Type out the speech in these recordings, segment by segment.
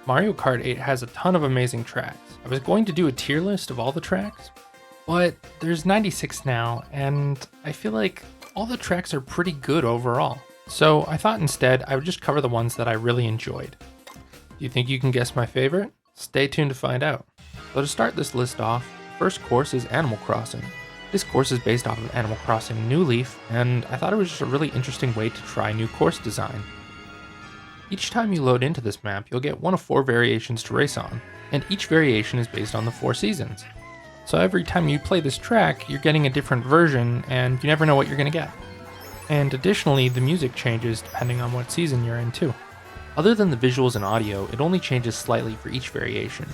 Mario Kart 8 has a ton of amazing tracks. I was going to do a tier list of all the tracks, but there's 96 now, and I feel like all the tracks are pretty good overall. So I thought instead I would just cover the ones that I really enjoyed. Do you think you can guess my favorite? Stay tuned to find out. So to start this list off, the first course is Animal Crossing. This course is based off of Animal Crossing New Leaf, and I thought it was just a really interesting way to try new course design. Each time you load into this map, you'll get one of 4 variations to race on, and each variation is based on the 4 seasons. So every time you play this track, you're getting a different version, and you never know what you're going to get. And additionally, the music changes depending on what season you're in too. Other than the visuals and audio, it only changes slightly for each variation.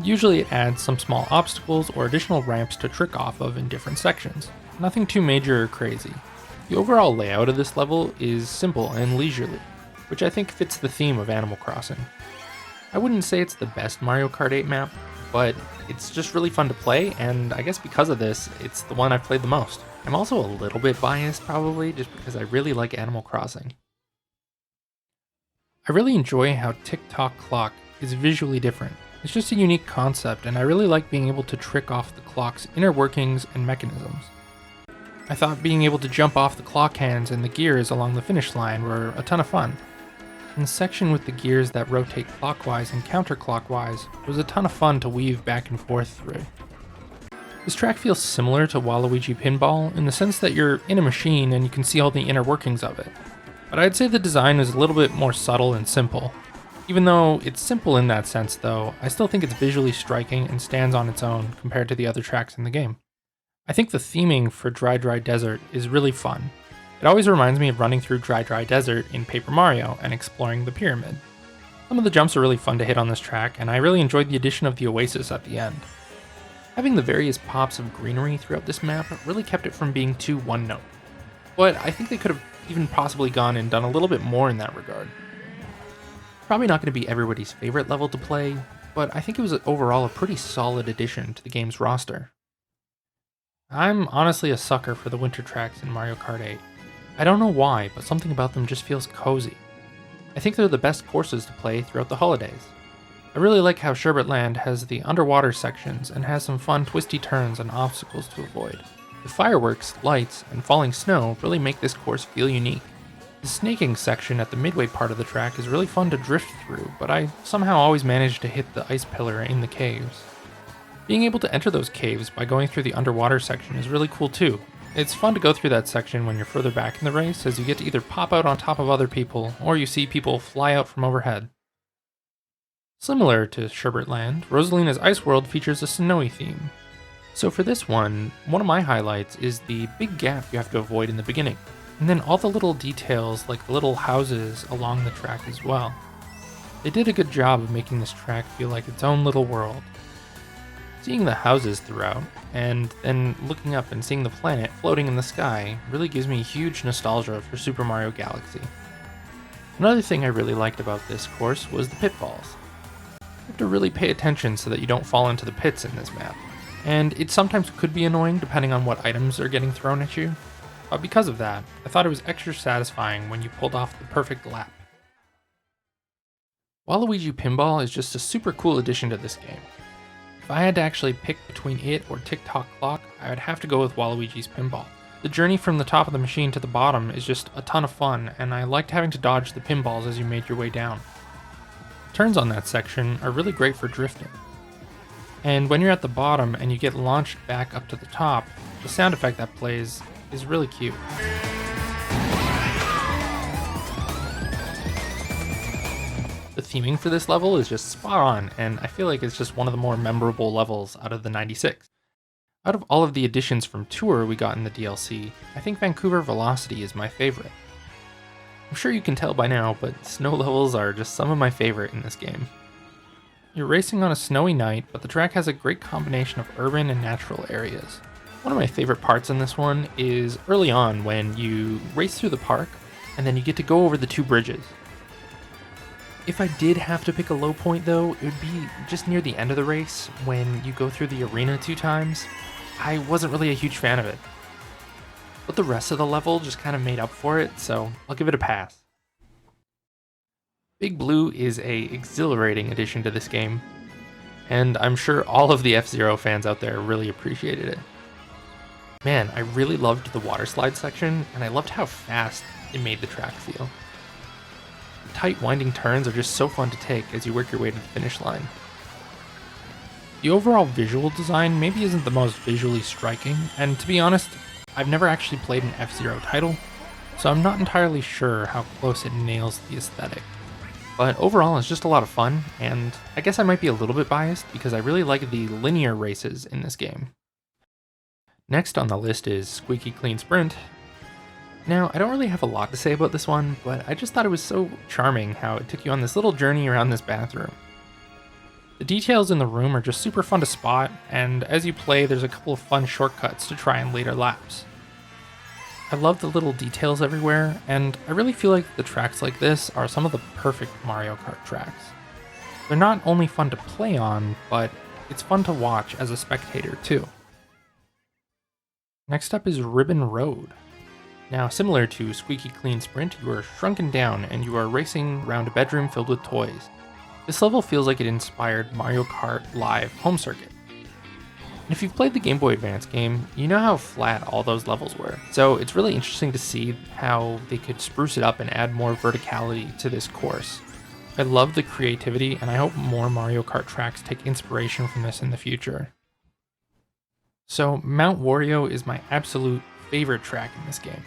Usually it adds some small obstacles or additional ramps to trick off of in different sections. Nothing too major or crazy. The overall layout of this level is simple and leisurely, which I think fits the theme of Animal Crossing. I wouldn't say it's the best Mario Kart 8 map, but it's just really fun to play, and I guess because of this, it's the one I've played the most. I'm also a little bit biased probably, just because I really like Animal Crossing. I really enjoy how Tick-Tock Clock is visually different. It's just a unique concept, and I really like being able to trick off the clock's inner workings and mechanisms. I thought being able to jump off the clock hands and the gears along the finish line were a ton of fun. And the section with the gears that rotate clockwise and counterclockwise was a ton of fun to weave back and forth through. This track feels similar to Waluigi Pinball in the sense that you're in a machine and you can see all the inner workings of it. But I'd say the design is a little bit more subtle and simple. Even though it's simple in that sense though, I still think it's visually striking and stands on its own compared to the other tracks in the game. I think the theming for Dry Dry Desert is really fun. It always reminds me of running through Dry Dry Desert in Paper Mario and exploring the pyramid. Some of the jumps are really fun to hit on this track, and I really enjoyed the addition of the oasis at the end. Having the various pops of greenery throughout this map really kept it from being too one-note. But I think they could have even possibly gone and done a little bit more in that regard. Probably not going to be everybody's favorite level to play, but I think it was overall a pretty solid addition to the game's roster. I'm honestly a sucker for the winter tracks in Mario Kart 8. I don't know why, but something about them just feels cozy. I think they're the best courses to play throughout the holidays. I really like how Sherbet Land has the underwater sections and has some fun twisty turns and obstacles to avoid. The fireworks, lights, and falling snow really make this course feel unique. The snaking section at the midway part of the track is really fun to drift through, but I somehow always manage to hit the ice pillar in the caves. Being able to enter those caves by going through the underwater section is really cool too. It's fun to go through that section when you're further back in the race, as you get to either pop out on top of other people, or you see people fly out from overhead. Similar to Sherbet Land, Rosalina's Ice World features a snowy theme. So for this one of my highlights is the big gap you have to avoid in the beginning, and then all the little details like the little houses along the track as well. They did a good job of making this track feel like its own little world. Seeing the houses throughout, and then looking up and seeing the planet floating in the sky really gives me huge nostalgia for Super Mario Galaxy. Another thing I really liked about this course was the pitfalls. You have to really pay attention so that you don't fall into the pits in this map, and it sometimes could be annoying depending on what items are getting thrown at you, but because of that, I thought it was extra satisfying when you pulled off the perfect lap. Waluigi Pinball is just a super cool addition to this game. If I had to actually pick between it or Tick-Tock Clock, I would have to go with Waluigi's Pinball. The journey from the top of the machine to the bottom is just a ton of fun, and I liked having to dodge the pinballs as you made your way down. Turns on that section are really great for drifting. And when you're at the bottom and you get launched back up to the top, the sound effect that plays is really cute. The theming for this level is just spot on, and I feel like it's just one of the more memorable levels out of the 96. Out of all of the additions from Tour we got in the DLC, I think Vancouver Velocity is my favorite. I'm sure you can tell by now, but snow levels are just some of my favorite in this game. You're racing on a snowy night, but the track has a great combination of urban and natural areas. One of my favorite parts in this one is early on when you race through the park, and then you get to go over the 2 bridges. If I did have to pick a low point though, it would be just near the end of the race when you go through the arena 2 times. I wasn't really a huge fan of it. But the rest of the level just kind of made up for it, so I'll give it a pass. Big Blue is a exhilarating addition to this game, and I'm sure all of the F-Zero fans out there really appreciated it. Man, I really loved the water slide section, and I loved how fast it made the track feel. The tight winding turns are just so fun to take as you work your way to the finish line. The overall visual design maybe isn't the most visually striking, and to be honest, I've never actually played an F-Zero title, so I'm not entirely sure how close it nails the aesthetic. But overall, it's just a lot of fun, and I guess I might be a little bit biased because I really like the linear races in this game. Next on the list is Squeaky Clean Sprint. Now, I don't really have a lot to say about this one, but I just thought it was so charming how it took you on this little journey around this bathroom. The details in the room are just super fun to spot, and as you play, there's a couple of fun shortcuts to try in later laps. I love the little details everywhere, and I really feel like the tracks like this are some of the perfect Mario Kart tracks. They're not only fun to play on, but it's fun to watch as a spectator too. Next up is Ribbon Road. Now, similar to Squeaky Clean Sprint, you are shrunken down and you are racing around a bedroom filled with toys. This level feels like it inspired Mario Kart Live Home Circuit. And if you've played the Game Boy Advance game, you know how flat all those levels were. So it's really interesting to see how they could spruce it up and add more verticality to this course. I love the creativity, and I hope more Mario Kart tracks take inspiration from this in the future. So Mount Wario is my absolute favorite track in this game.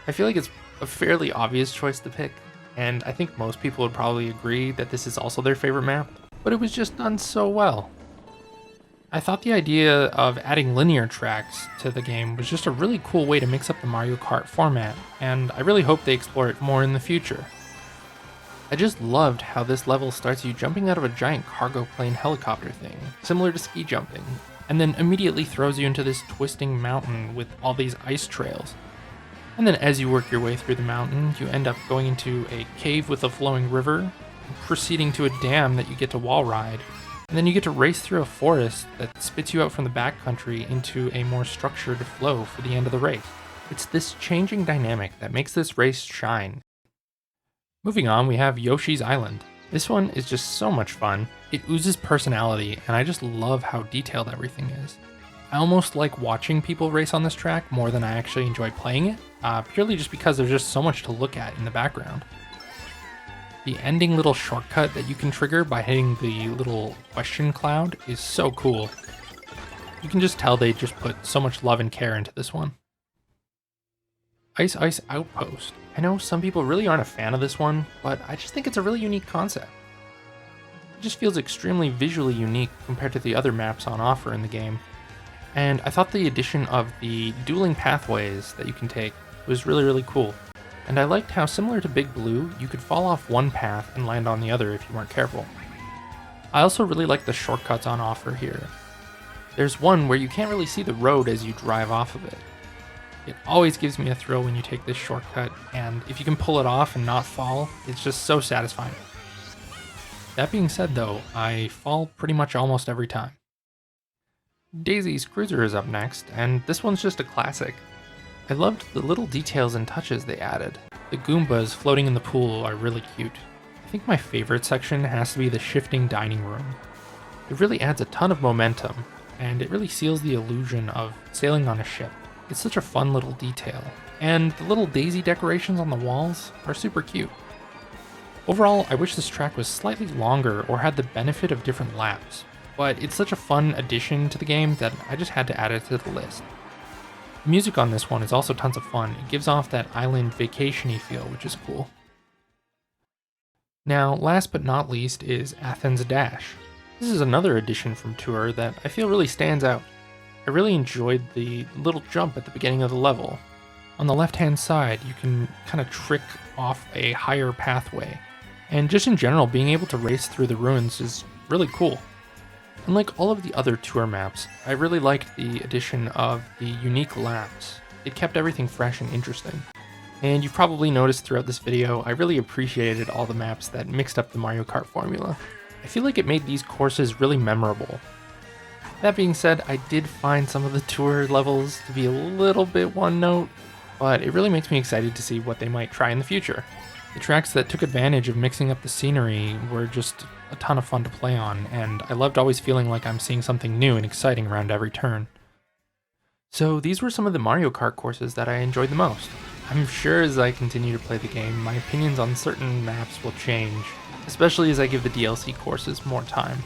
I feel like it's a fairly obvious choice to pick, and I think most people would probably agree that this is also their favorite map, but it was just done so well. I thought the idea of adding linear tracks to the game was just a really cool way to mix up the Mario Kart format, and I really hope they explore it more in the future. I just loved how this level starts you jumping out of a giant cargo plane helicopter thing, similar to ski jumping, and then immediately throws you into this twisting mountain with all these ice trails. And then as you work your way through the mountain, you end up going into a cave with a flowing river, proceeding to a dam that you get to wall ride, and then you get to race through a forest that spits you out from the backcountry into a more structured flow for the end of the race. It's this changing dynamic that makes this race shine. Moving on, we have Yoshi's Island. This one is just so much fun. It oozes personality, and I just love how detailed everything is. I almost like watching people race on this track more than I actually enjoy playing it, purely just because there's just so much to look at in the background. The ending little shortcut that you can trigger by hitting the little question cloud is so cool. You can just tell they just put so much love and care into this one. Ice Ice Outpost. I know some people really aren't a fan of this one, but I just think it's a really unique concept. It just feels extremely visually unique compared to the other maps on offer in the game. And I thought the addition of the dueling pathways that you can take was really cool. And I liked how, similar to Big Blue, you could fall off one path and land on the other if you weren't careful. I also really like the shortcuts on offer here. There's one where you can't really see the road as you drive off of it. It always gives me a thrill when you take this shortcut, and if you can pull it off and not fall, it's just so satisfying. That being said though, I fall pretty much almost every time. Daisy's Cruiser is up next, and this one's just a classic. I loved the little details and touches they added. The Goombas floating in the pool are really cute. I think my favorite section has to be the shifting dining room. It really adds a ton of momentum, and it really seals the illusion of sailing on a ship. It's such a fun little detail, and the little daisy decorations on the walls are super cute. Overall, I wish this track was slightly longer or had the benefit of different laps, but it's such a fun addition to the game that I just had to add it to the list. The music on this one is also tons of fun. It gives off that island vacation-y feel, which is cool. Now, last but not least is Athens Dash. This is another addition from Tour that I feel really stands out. I really enjoyed the little jump at the beginning of the level. On the left-hand side, you can kind of trick off a higher pathway, and just in general, being able to race through the ruins is really cool. Unlike all of the other Tour maps, I really liked the addition of the unique laps. It kept everything fresh and interesting. And you've probably noticed throughout this video, I really appreciated all the maps that mixed up the Mario Kart formula. I feel like it made these courses really memorable. That being said, I did find some of the Tour levels to be a little bit one note, but it really makes me excited to see what they might try in the future. The tracks that took advantage of mixing up the scenery were just a ton of fun to play on, and I loved always feeling like I'm seeing something new and exciting around every turn. So these were some of the Mario Kart courses that I enjoyed the most. I'm sure as I continue to play the game, my opinions on certain maps will change, especially as I give the DLC courses more time.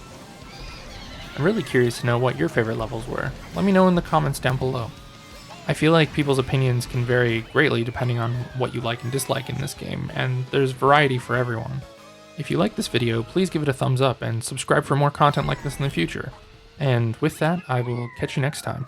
I'm really curious to know what your favorite levels were. Let me know in the comments down below. I feel like people's opinions can vary greatly depending on what you like and dislike in this game, and there's variety for everyone. If you like this video, please give it a thumbs up and subscribe for more content like this in the future. And with that, I will catch you next time.